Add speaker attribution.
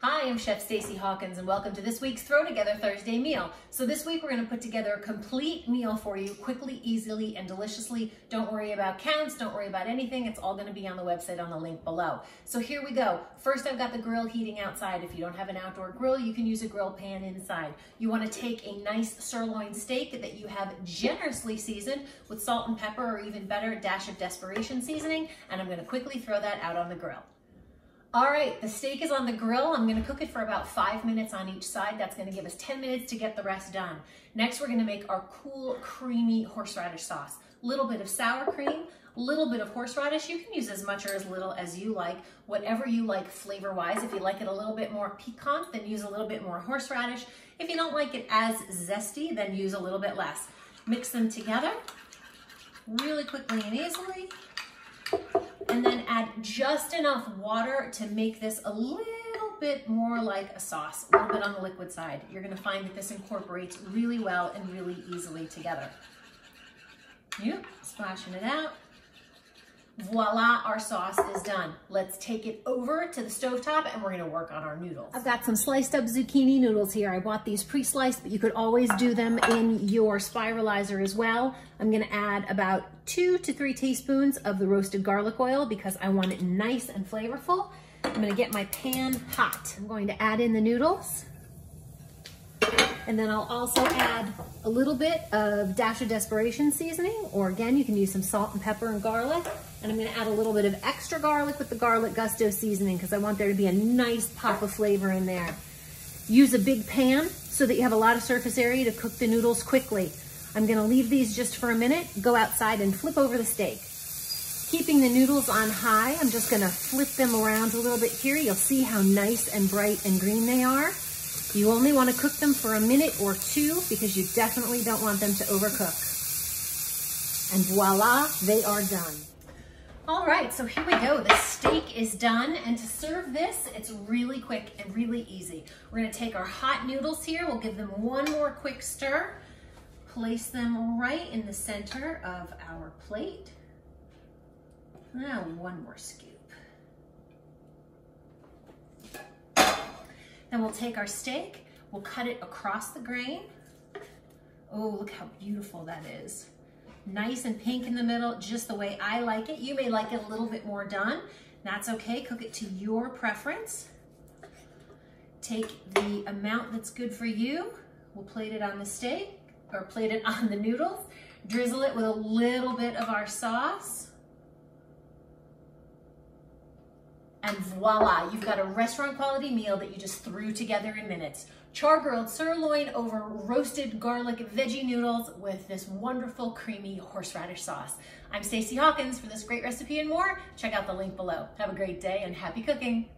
Speaker 1: Hi, I'm Chef Stacey Hawkins and welcome to this week's Throw Together Thursday meal. So this week we're going to put together a complete meal for you quickly, easily, and deliciously. Don't worry about counts, don't worry about anything. It's all going to be on the website on the link below. So here we go. First, I've got the grill heating outside. If you don't have an outdoor grill, you can use a grill pan inside. You want to take a nice sirloin steak that you have generously seasoned with salt and pepper, or even better, a dash of desperation seasoning, and I'm going to quickly throw that out on the grill. All right, the steak is on the grill. I'm gonna cook it for about 5 minutes on each side. That's gonna give us 10 minutes to get the rest done. Next, we're gonna make our cool, creamy horseradish sauce. A little bit of sour cream, a little bit of horseradish. You can use as much or as little as you like, whatever you like flavor-wise. If you like it a little bit more piquant, then use a little bit more horseradish. If you don't like it as zesty, then use a little bit less. Mix them together really quickly and easily. And then add just enough water to make this a little bit more like a sauce, a little bit on the liquid side. You're gonna find that this incorporates really well and really easily together. Yep, splashing it out. Voila, our sauce is done. Let's take it over to the stovetop and we're gonna work on our noodles. I've got some sliced up zucchini noodles here. I bought these pre-sliced, but you could always do them in your spiralizer as well. I'm gonna add about 2 to 3 teaspoons of the roasted garlic oil because I want it nice and flavorful. I'm gonna get my pan hot. I'm going to add in the noodles. And then I'll also add a little bit of dash of desperation seasoning, or again, you can use some salt and pepper and garlic. And I'm gonna add a little bit of extra garlic with the garlic gusto seasoning because I want there to be a nice pop of flavor in there. Use a big pan so that you have a lot of surface area to cook the noodles quickly. I'm gonna leave these just for a minute, go outside and flip over the steak. Keeping the noodles on high, I'm just gonna flip them around a little bit here. You'll see how nice and bright and green they are. You only want to cook them for a minute or 2 because you definitely don't want them to overcook. And voila, they are done. All right, so here we go. The steak is done, and to serve this, it's really quick and really easy. We're gonna take our hot noodles here. We'll give them one more quick stir. Place them right in the center of our plate. Now one more scoop. Then we'll take our steak, we'll cut it across the grain. Oh, look how beautiful that is. Nice and pink in the middle, just the way I like it. You may like it a little bit more done. That's okay, cook it to your preference. Take the amount that's good for you. We'll plate it on the steak, or plate it on the noodles. Drizzle it with a little bit of our sauce. And voila, you've got a restaurant quality meal that you just threw together in minutes. Char-grilled sirloin over roasted garlic veggie noodles with this wonderful creamy horseradish sauce. I'm Stacey Hawkins. For this great recipe and more, check out the link below. Have a great day and happy cooking.